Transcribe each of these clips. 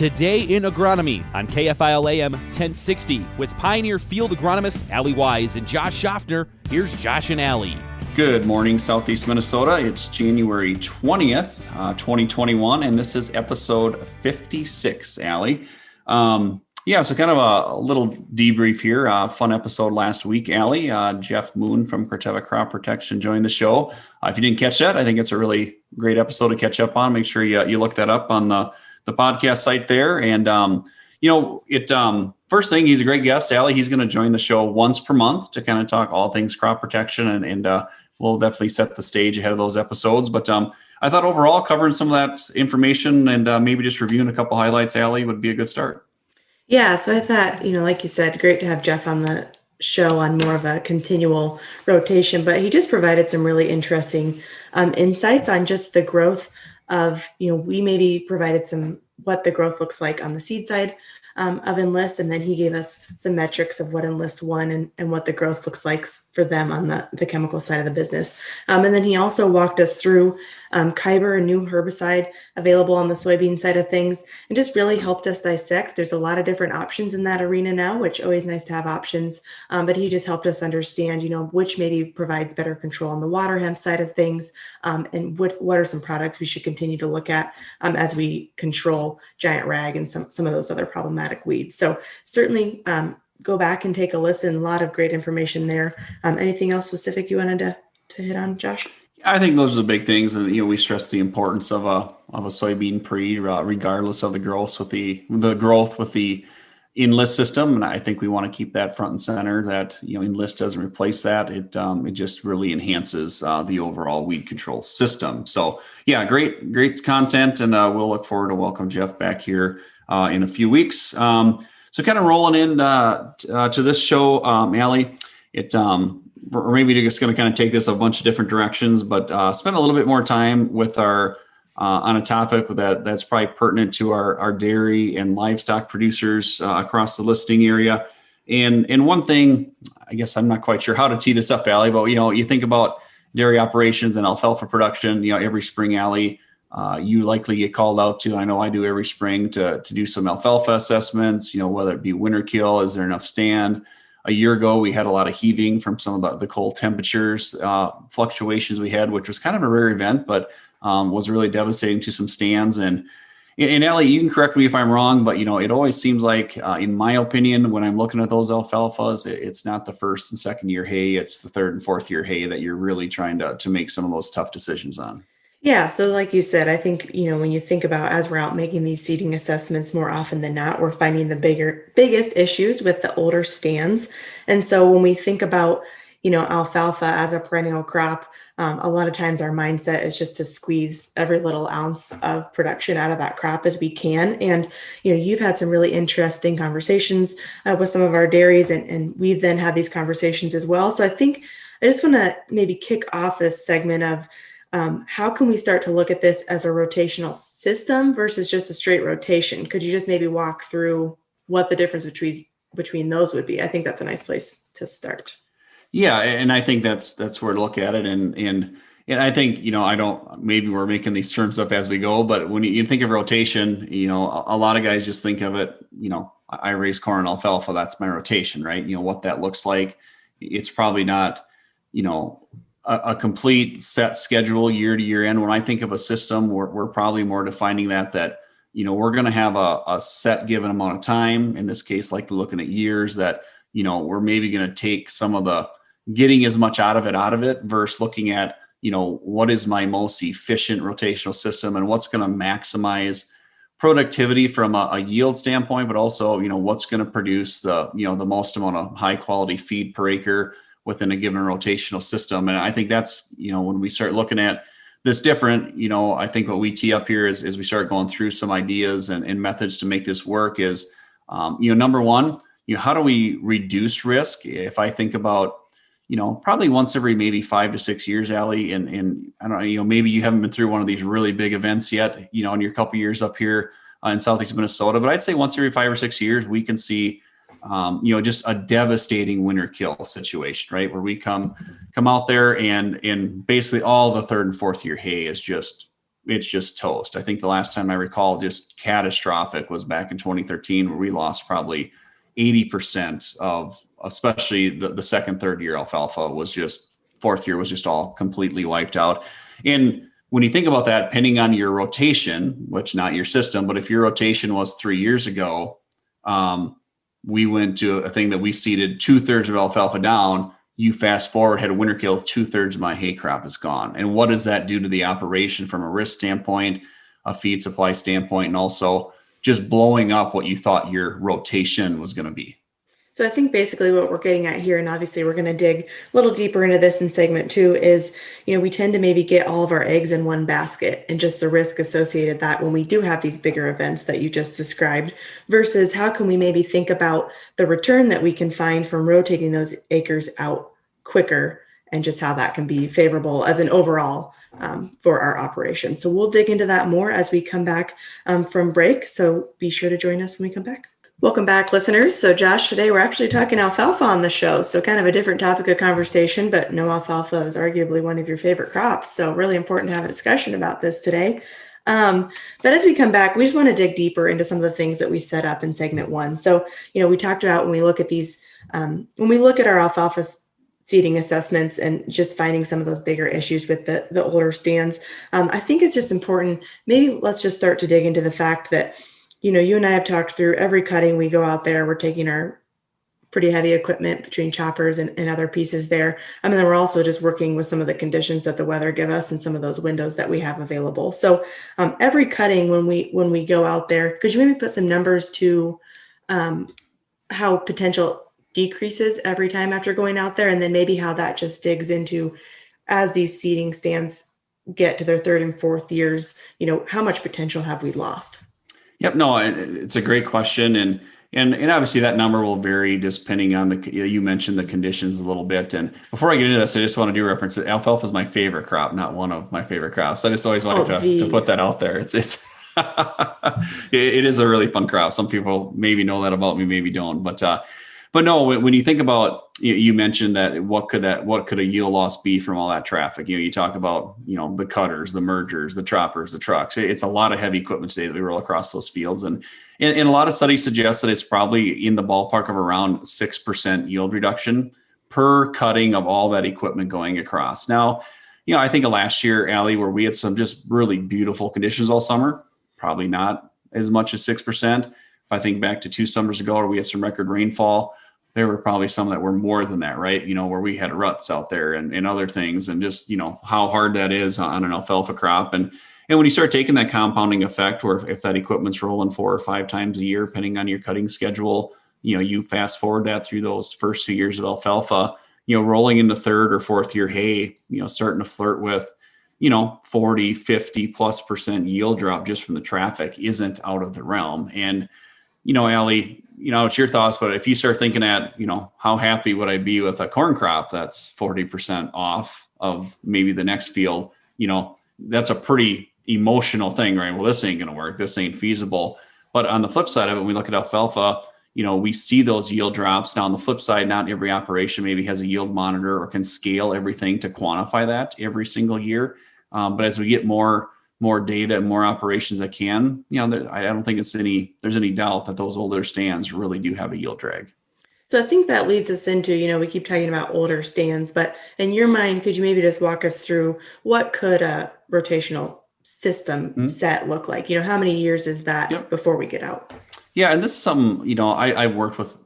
Today in Agronomy on KFIL AM 1060 with Pioneer Field Agronomist Allie Wise and Josh Schaffner. Here's Josh and Allie. Good morning, Southeast Minnesota. It's January 20th, 2021, and this is episode 56, Allie. So kind of a little debrief here. Fun episode last week, Allie. Jeff Moon from Corteva Crop Protection joined the show. If you didn't catch that, I think it's a really great episode to catch up on. Make sure you look that up on the podcast site there. And, first thing, he's a great guest, Allie. He's going to join the show once per month to kind of talk all things crop protection, and we'll definitely set the stage ahead of those episodes. But I thought overall covering some of that information and maybe just reviewing a couple highlights, Allie, would be a good start. Yeah, so I thought, like you said, great to have Jeff on the show on more of a continual rotation, but he just provided some really interesting insights on just the growth of, we maybe provided what the growth looks like on the seed side of Enlist, and then he gave us some metrics of what Enlist won and what the growth looks like for them on the chemical side of the business. And then he also walked us through Kyber, a new herbicide available on the soybean side of things, and just really helped us dissect. There's a lot of different options in that arena now, which always nice to have options. But he just helped us understand, which maybe provides better control on the water hemp side of things, and what are some products we should continue to look at as we control giant rag and some of those other problematic weeds. So certainly go back and take a listen. A lot of great information there. Anything else specific you wanted to hit on, Josh? I think those are the big things, and we stress the importance of a soybean pre, regardless of the growth with the Enlist system, and I think we want to keep that front and center. That Enlist doesn't replace that; it just really enhances the overall weed control system. So yeah, great content, and we'll look forward to welcome Jeff back here in a few weeks. So kind of rolling in to this show, Allie, or maybe we're just going to kind of take this a bunch of different directions, but spend a little bit more time with our on a topic that's probably pertinent to our dairy and livestock producers across the listing area. And one thing, I guess I'm not quite sure how to tee this up, Allie, but you think about dairy operations and alfalfa production. Every spring, Allie, you likely get called out to. I know I do every spring to do some alfalfa assessments. Whether it be winter kill, is there enough stand? A year ago, we had a lot of heaving from some of the cold temperatures fluctuations we had, which was kind of a rare event, but was really devastating to some stands. And Allie, you can correct me if I'm wrong, but it always seems like, in my opinion, when I'm looking at those alfalfas, it's not the first and second year hay, it's the third and fourth year hay that you're really trying to make some of those tough decisions on. Yeah. So like you said, I think, when you think about as we're out making these seeding assessments, more often than not, we're finding the biggest issues with the older stands. And so when we think about, alfalfa as a perennial crop, a lot of times our mindset is just to squeeze every little ounce of production out of that crop as we can. And, you've had some really interesting conversations with some of our dairies, and we've then had these conversations as well. So I think I just want to maybe kick off this segment of, how can we start to look at this as a rotational system versus just a straight rotation? Could you just maybe walk through what the difference between those would be? I think that's a nice place to start. Yeah, and I think that's where to look at it. And I think, maybe we're making these terms up as we go, but when you think of rotation, a lot of guys just think of it, I raise corn and alfalfa, that's my rotation, right? What that looks like. It's probably not, a complete set schedule year to year end. When I think of a system, we're probably more defining that we're going to have a set given amount of time. In this case, like looking at years that, we're maybe going to take some of the getting as much out of it versus looking at, what is my most efficient rotational system and what's going to maximize productivity from a yield standpoint, but also, what's going to produce the most amount of high quality feed per acre within a given rotational system. And I think that's, when we start looking at this different, I think what we tee up here is we start going through some ideas and methods to make this work is, number one, how do we reduce risk? If I think about, probably once every maybe 5 to 6 years, Allie, and I don't know, maybe you haven't been through one of these really big events yet, in your couple of years up here in Southeast Minnesota, but I'd say once every 5 or 6 years, we can see just a devastating winter kill situation, right? Where we come out there and basically all the third and fourth year hay is just it's just toast. I think the last time I recall just catastrophic was back in 2013, where we lost probably 80% of, especially the second, third year alfalfa was just, fourth year was just all completely wiped out. And when you think about that, depending on your rotation, which not your system, but if your rotation was 3 years ago, we went to a thing that we seeded 2/3 of alfalfa down. You fast forward, had a winter kill, 2/3 of my hay crop is gone. And what does that do to the operation from a risk standpoint, a feed supply standpoint, and also just blowing up what you thought your rotation was going to be? So I think basically what we're getting at here, and obviously we're going to dig a little deeper into this in segment 2, is, we tend to maybe get all of our eggs in one basket, and just the risk associated that when we do have these bigger events that you just described, versus how can we maybe think about the return that we can find from rotating those acres out quicker, and just how that can be favorable as an overall for our operation. So we'll dig into that more as we come back from break. So be sure to join us when we come back. Welcome back, listeners. So Josh, today we're actually talking alfalfa on the show. So kind of a different topic of conversation, but no, alfalfa is arguably one of your favorite crops. So really important to have a discussion about this today. But as we come back, we just want to dig deeper into some of the things that we set up in segment 1. So, we talked about when we look at these, when we look at our alfalfa seeding assessments and just finding some of those bigger issues with the older stands. I think it's just important. Maybe let's just start to dig into the fact that, you and I have talked through every cutting we go out there, we're taking our pretty heavy equipment between choppers and other pieces there. And then we're also just working with some of the conditions that the weather give us and some of those windows that we have available. So every cutting, when we go out there, could you maybe put some numbers to how potential decreases every time after going out there, and then maybe how that just digs into, as these seeding stands get to their third and fourth years, how much potential have we lost? Yep. No, it's a great question. And obviously that number will vary depending on you mentioned the conditions a little bit. And before I get into this, I just want to do reference that alfalfa is my favorite crop, not one of my favorite crops. I just always wanted to put that out there. It's it is a really fun crop. Some people maybe know that about me, maybe don't, but no, when you think about, you mentioned that what could a yield loss be from all that traffic? You talk about, the cutters, the mergers, the choppers, the trucks. It's a lot of heavy equipment today that we roll across those fields. And a lot of studies suggest that it's probably in the ballpark of around 6% yield reduction per cutting of all that equipment going across. Now, I think of last year, Allie, where we had some just really beautiful conditions all summer, probably not as much as 6%. If I think back to 2 summers ago where we had some record rainfall, there were probably some that were more than that, right? Where we had ruts out there and other things, and just, how hard that is on an alfalfa crop. And when you start taking that compounding effect, where if that equipment's rolling 4 or 5 times a year, depending on your cutting schedule, you fast forward that through those first 2 years of alfalfa, rolling into third or fourth year hay, starting to flirt with, 40, 50+% yield drop just from the traffic isn't out of the realm. And, Allie, it's your thoughts, but if you start thinking at, how happy would I be with a corn crop that's 40% off of maybe the next field, that's a pretty emotional thing, right? Well, this ain't going to work. This ain't feasible. But on the flip side of it, when we look at alfalfa, we see those yield drops. Now, on the flip side, not every operation maybe has a yield monitor or can scale everything to quantify that every single year. But as we get more data and more operations that can, I don't think there's any doubt that those older stands really do have a yield drag. So I think that leads us into, we keep talking about older stands, but in your mind, could you maybe just walk us through what could a rotational system set look like? How many years is that before we get out? Yeah. And this is something, I've worked with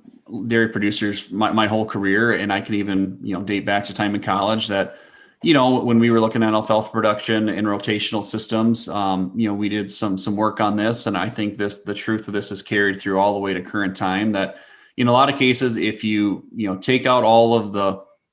dairy producers my whole career, and I can even, date back to time in college that, when we were looking at alfalfa production and rotational systems, we did some work on this. And I think the truth of this is carried through all the way to current time, that in a lot of cases, if you take out all of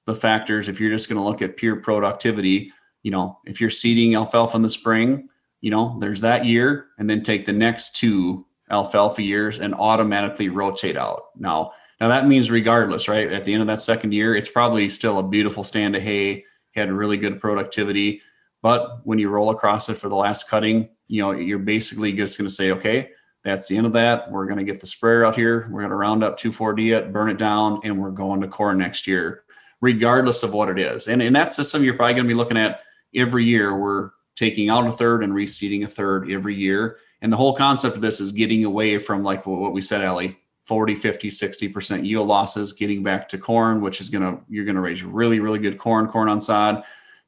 the factors, if you're just going to look at pure productivity, if you're seeding alfalfa in the spring, there's that year, and then take the next 2 alfalfa years and automatically rotate out. Now that means regardless, right? At the end of that second year, it's probably still a beautiful stand of hay, had really good productivity. But when you roll across it for the last cutting, you're basically just going to say, okay, that's the end of that. We're going to get the sprayer out here. We're going to round up 2,4-D it, burn it down, and we're going to corn next year, regardless of what it is. And in that system, you're probably going to be looking at every year, we're taking out a third and reseeding a third every year. And the whole concept of this is getting away from like what we said, Allie, 40, 50, 60% yield losses, getting back to corn, which is you're going to raise really, really good corn on sod.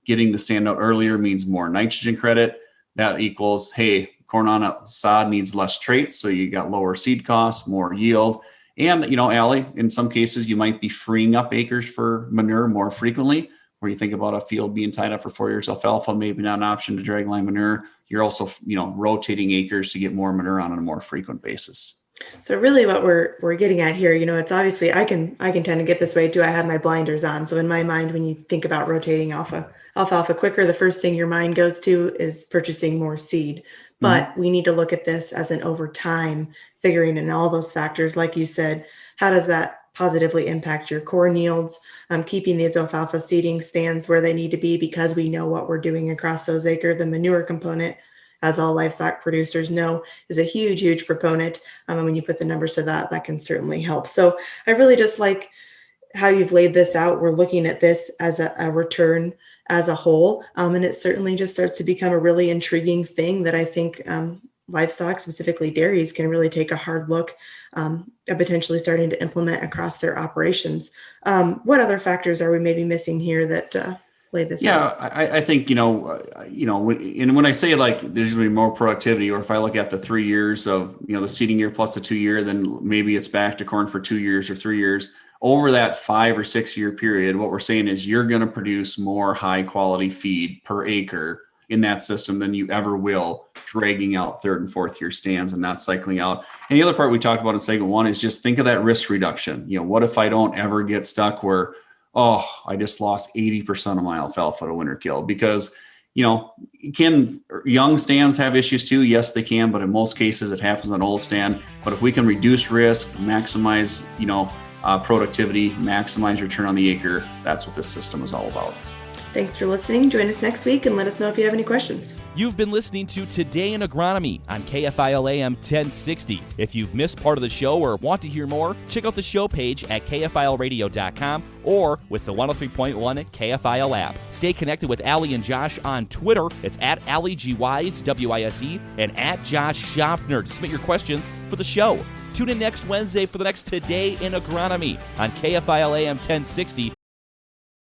Getting the stand out earlier means more nitrogen credit. That equals, hey, corn on sod needs less traits. So you got lower seed costs, more yield. And, Allie, in some cases, you might be freeing up acres for manure more frequently. Where you think about a field being tied up for 4 years, alfalfa, maybe not an option to dragline manure. You're also, rotating acres to get more manure on a more frequent basis. So really what we're getting at here, it's obviously I can tend to get this way too. I have my blinders on. So in my mind, when you think about rotating alfalfa quicker, the first thing your mind goes to is purchasing more seed. But we need to look at this as an over time, figuring in all those factors. Like you said, how does that positively impact your corn yields? Keeping these alfalfa seeding stands where they need to be because we know what we're doing across those acres. The manure component, as all livestock producers know, is a huge, huge proponent. And when you put the numbers to that can certainly help. So I really just like how you've laid this out. We're looking at this as a return as a whole. And it certainly just starts to become a really intriguing thing that I think livestock, specifically dairies, can really take a hard look at potentially starting to implement across their operations. What other factors are we maybe missing here that lay this out? I think, and when I say like there's going to be more productivity, or if I look at the 3 years of, the seeding year plus the 2 year, then maybe it's back to corn for 2 years or 3 years. Over that 5 or 6 year period, what we're saying is you're going to produce more high quality feed per acre in that system than you ever will dragging out 3rd and 4th year stands and not cycling out. And the other part we talked about in segment 1 is just think of that risk reduction. What if I don't ever get stuck where, I just lost 80% of my alfalfa to winter kill? Because, can young stands have issues too? Yes, they can, but in most cases it happens on old stand. But if we can reduce risk, maximize, productivity, maximize return on the acre, that's what this system is all about. Thanks for listening. Join us next week and let us know if you have any questions. You've been listening to Today in Agronomy on KFIL AM 1060. If you've missed part of the show or want to hear more, check out the show page at kfilradio.com or with the 103.1 KFIL app. Stay connected with Allie and Josh on Twitter. It's at AllieGWise, W-I-S-E, and at Josh Schaffner to submit your questions for the show. Tune in next Wednesday for the next Today in Agronomy on KFIL AM 1060